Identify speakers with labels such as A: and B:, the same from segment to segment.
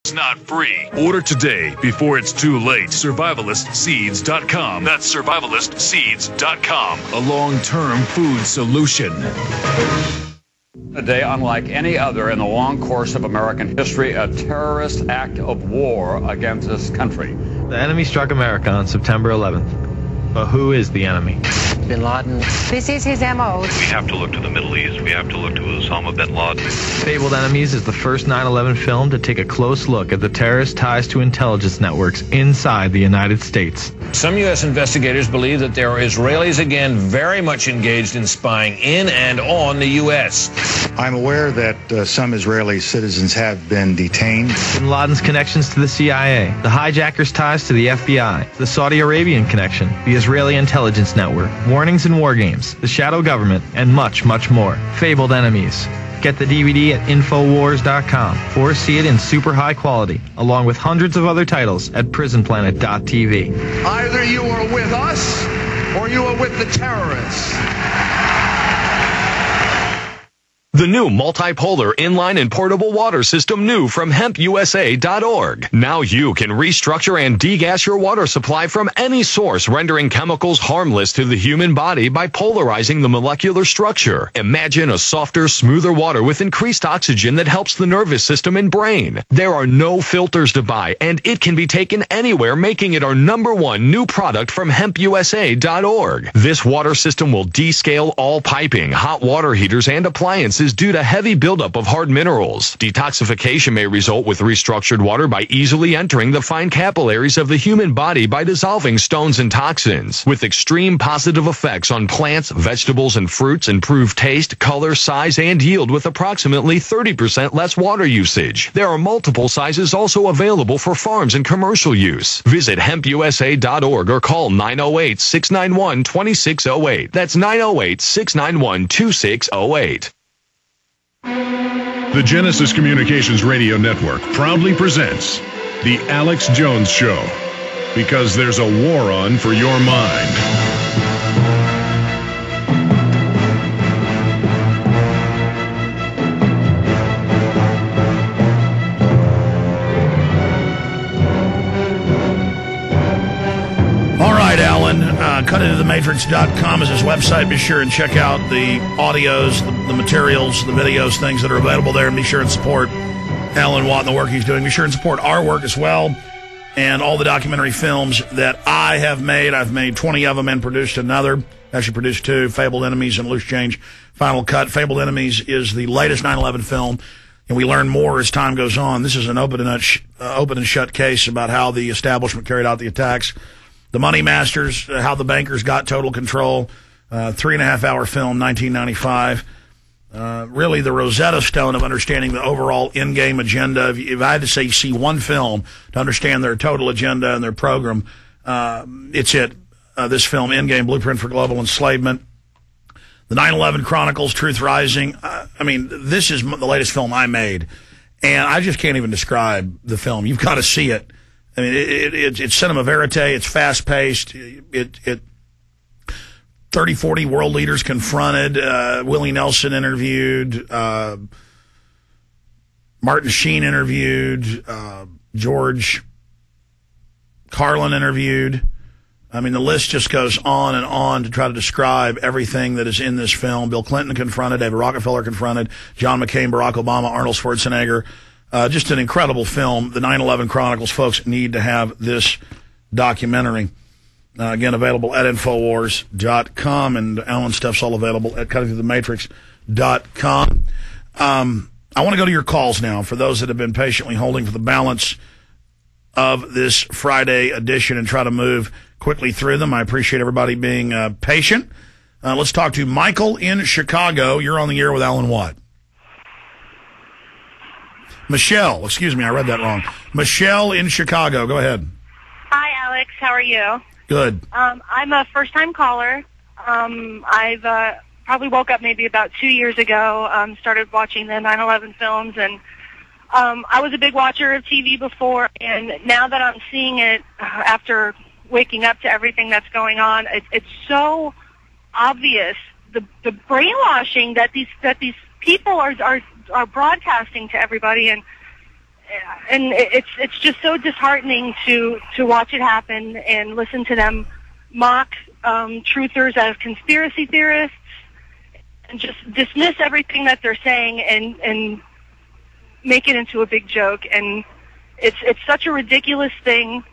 A: It's not free. Order today before it's too late. Survivalistseeds.com. That's survivalistseeds.com. A long-term food solution.
B: A day unlike any other in the long course of American history, a terrorist act of war against this country.
C: The enemy struck America on September 11th. But who is the enemy?
D: Bin Laden. This is his M.O.
E: We have to look to the Middle East. We have to look to Osama bin Laden.
C: Fabled Enemies is the first 9/11 film to take a close look at the terrorist ties to intelligence networks inside the United States.
F: Some U.S. investigators believe that there are Israelis again very much engaged in spying in and on the U.S.
G: I'm aware that some Israeli citizens have been detained.
C: Bin Laden's connections to the CIA, the hijackers' ties to the FBI, the Saudi Arabian connection, the Israeli intelligence network, warnings and war games, the shadow government, and much, much more. Fabled Enemies. Get the DVD at Infowars.com or see it in super high quality, along with hundreds of other titles at PrisonPlanet.tv.
H: Either you are with us or you are with the terrorists.
I: The new multipolar inline and portable water system new from hempusa.org. Now you can restructure and degas your water supply from any source, rendering chemicals harmless to the human body by polarizing the molecular structure. Imagine a softer, smoother water with increased oxygen that helps the nervous system and brain. There are no filters to buy, and it can be taken anywhere, making it our #1 new product from hempusa.org. This water system will descale all piping, hot water heaters, and appliances due to heavy buildup of hard minerals. Detoxification may result with restructured water by easily entering the fine capillaries of the human body by dissolving stones and toxins. With extreme positive effects on plants, vegetables, and fruits, improve taste, color, size, and yield with approximately 30% less water usage. There are multiple sizes also available for farms and commercial use. Visit hempusa.org or call 908-691-2608. That's 908-691-2608.
A: The Genesis Communications Radio Network proudly presents The Alex Jones Show, because there's a war on for your mind.
J: Alan, cutintothematrix.com is his website. Be sure and check out the audios, the materials, the videos, things that are available there, and be sure and support Alan Watt and the work he's doing. Be sure and support our work as well, and all the documentary films that I have made. I've made 20 of them and produced another. Actually produced 2, Fabled Enemies and Loose Change Final Cut. Fabled Enemies is the latest 9/11 film, and we learn more as time goes on. This is an open and shut case about how the establishment carried out the attacks. The Money Masters, how the bankers got total control, 3.5-hour film, 1995. Really the Rosetta Stone of understanding the overall in-game agenda. If I had to say see one film to understand their total agenda and their program, it's it. This film, In-Game Blueprint for Global Enslavement. The 9/11 Chronicles, Truth Rising. This is the latest film I made, and I just can't even describe the film. You've got to see it. I mean, it's cinema verite. It's fast-paced. 30, 40 world leaders confronted. Willie Nelson interviewed. Martin Sheen interviewed. George Carlin interviewed. I mean, the list just goes on and on to try to describe everything that is in this film. Bill Clinton confronted. David Rockefeller confronted. John McCain, Barack Obama, Arnold Schwarzenegger. Just an incredible film. The 9/11 Chronicles, folks need to have this documentary. Again, available at Infowars.com, and Alan's stuff's all available at cuttingthroughthematrix.com. I want to go to your calls now for those that have been patiently holding for the balance of this Friday edition and try to move quickly through them. I appreciate everybody being patient. Let's talk to Michael in Chicago. You're on the air with Alan Watt. Michelle, excuse me, I read that wrong. Michelle in Chicago, go ahead.
K: Hi, Alex. How are you?
J: Good.
K: I'm a first-time caller. I've probably woke up maybe about 2 years ago, started watching the 9/11 films, and I was a big watcher of TV before, and now that I'm seeing it after waking up to everything that's going on, it's so obvious, the brainwashing that these people are broadcasting to everybody, and and it's just so disheartening to watch it happen and listen to them mock truthers as conspiracy theorists and just dismiss everything that they're saying and make it into a big joke. And it's such a ridiculous thing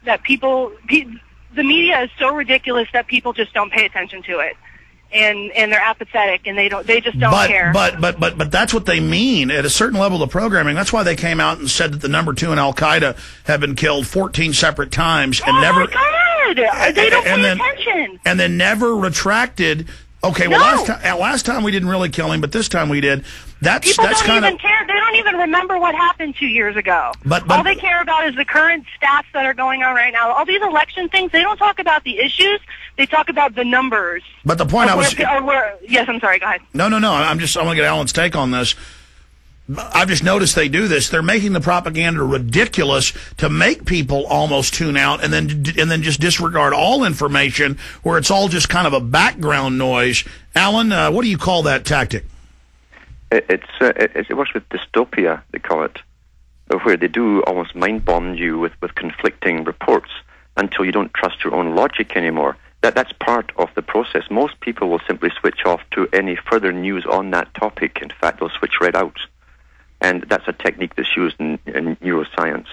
K: that the media is so ridiculous that people just don't pay attention to it. And they're apathetic, and they just don't care.
J: But that's what they mean at a certain level of programming. That's why they came out and said that the number 2 in Al Qaeda have been killed 14 separate times and never.
K: Oh my God! They don't pay attention.
J: And then never retracted. Okay, well, last time we didn't really kill him, but this time we did.
K: People don't even care. They don't even remember what happened 2 years ago. But all they care about is the current stats that are going on right now. All these election things, they don't talk about the issues. They talk about the numbers.
J: But the point
K: yes, I'm sorry. Go ahead.
J: No. I want to get Alan's take on this. I've just noticed they do this. They're making the propaganda ridiculous to make people almost tune out and then just disregard all information where it's all just kind of a background noise. Alan, what do you call that tactic?
L: It works with dystopia, they call it, where they do almost mind bomb you with conflicting reports until you don't trust your own logic anymore. That's part of the process. Most people will simply switch off to any further news on that topic. In fact, they'll switch right out. And that's a technique that's used in neuroscience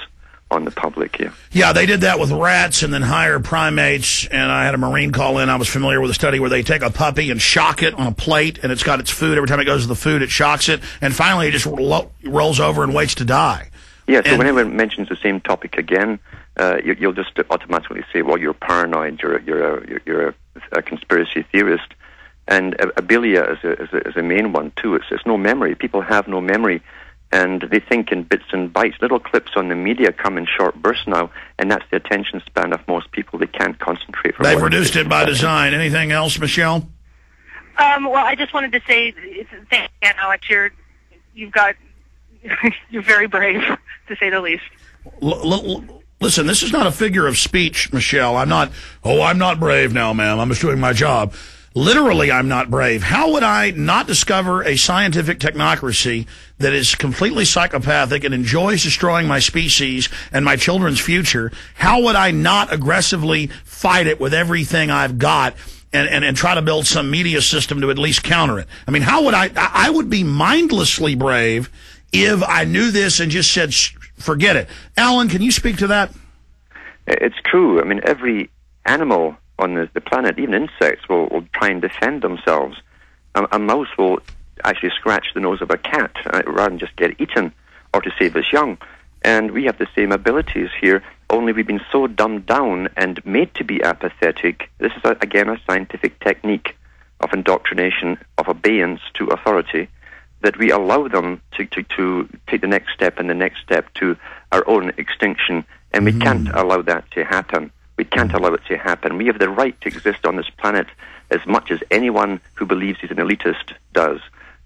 L: on the public here. Yeah,
J: they did that with rats and then higher primates. And I had a Marine call in. I was familiar with a study where they take a puppy and shock it on a plate, and it's got its food. Every time it goes to the food, it shocks it. And finally, it just rolls over and waits to die.
L: Yeah, so whenever it mentions the same topic again, you'll just automatically say, well, you're paranoid, you're a conspiracy theorist. And abelia is a main one, too. It's no memory. People have no memory. And they think in bits and bytes. Little clips on the media come in short bursts now, and that's the attention span of most people. They can't concentrate.
J: They've reduced it by design. Anything else, Michelle?
K: Well, I just wanted to say, thank you, Alex. You're very brave, to say the least.
J: Listen, this is not a figure of speech, Michelle. I'm not brave now, ma'am. I'm just doing my job. Literally, I'm not brave. How would I not discover a scientific technocracy that is completely psychopathic and enjoys destroying my species and my children's future? How would I not aggressively fight it with everything I've got and try to build some media system to at least counter it? I mean, how would I would be mindlessly brave if I knew this and just said, forget it. Alan, can you speak to that?
L: It's true. I mean, every animal on the planet, even insects, will try and defend themselves. A mouse will actually scratch the nose of a cat rather than just get eaten or to save its young. And we have the same abilities here, only we've been so dumbed down and made to be apathetic. This is, again, a scientific technique of indoctrination, of abeyance to authority, that we allow them to take the next step and the next step to our own extinction. And we can't allow that to happen. We can't allow it to happen. We have the right to exist on this planet as much as anyone who believes he's an elitist does,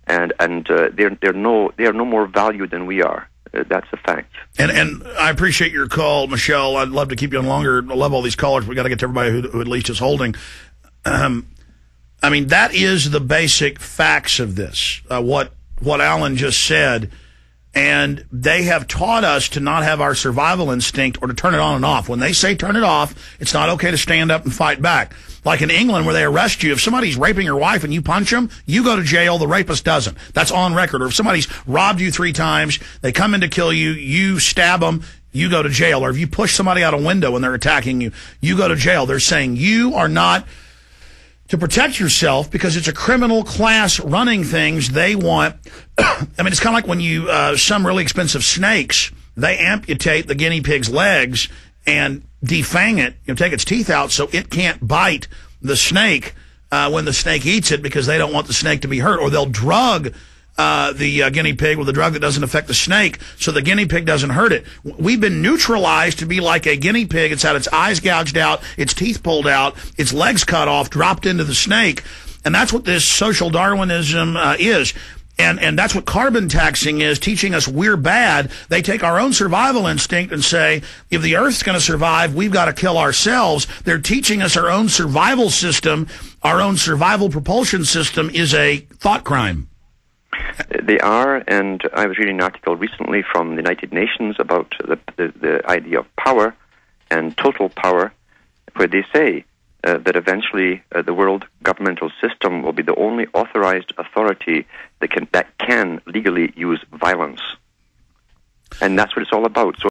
L: and they're no more valued than we are. That's a fact.
J: And I appreciate your call, Michelle. I'd love to keep you on longer. I love all these callers. We got to get to everybody who at least is holding. I mean, that is the basic facts of this. What Alan just said. And they have taught us to not have our survival instinct or to turn it on and off. When they say turn it off, it's not okay to stand up and fight back. Like in England where they arrest you, if somebody's raping your wife and you punch them, you go to jail, the rapist doesn't. That's on record. Or if somebody's robbed you 3 times, they come in to kill you, you stab them, you go to jail. Or if you push somebody out a window when they're attacking you, you go to jail. They're saying you are not to protect yourself because it's a criminal class running things. They want, I mean, it's kind of like when you, some really expensive snakes, they amputate the guinea pig's legs and defang it, take its teeth out so it can't bite the snake when the snake eats it because they don't want the snake to be hurt. Or they'll drug the guinea pig with a drug that doesn't affect the snake so the guinea pig doesn't hurt it. We've been neutralized to be like a guinea pig. It's had its eyes gouged out, its teeth pulled out, its legs cut off, dropped into the snake. And that's what this social Darwinism is. And that's what carbon taxing is, teaching us we're bad. They take our own survival instinct and say, if the Earth's going to survive, we've got to kill ourselves. They're teaching us our own survival system, our own survival propulsion system is a thought crime.
L: They are, and I was reading an article recently from the United Nations about the idea of power and total power, where they say that eventually the world governmental system will be the only authorized authority that can legally use violence. And that's what it's all about. So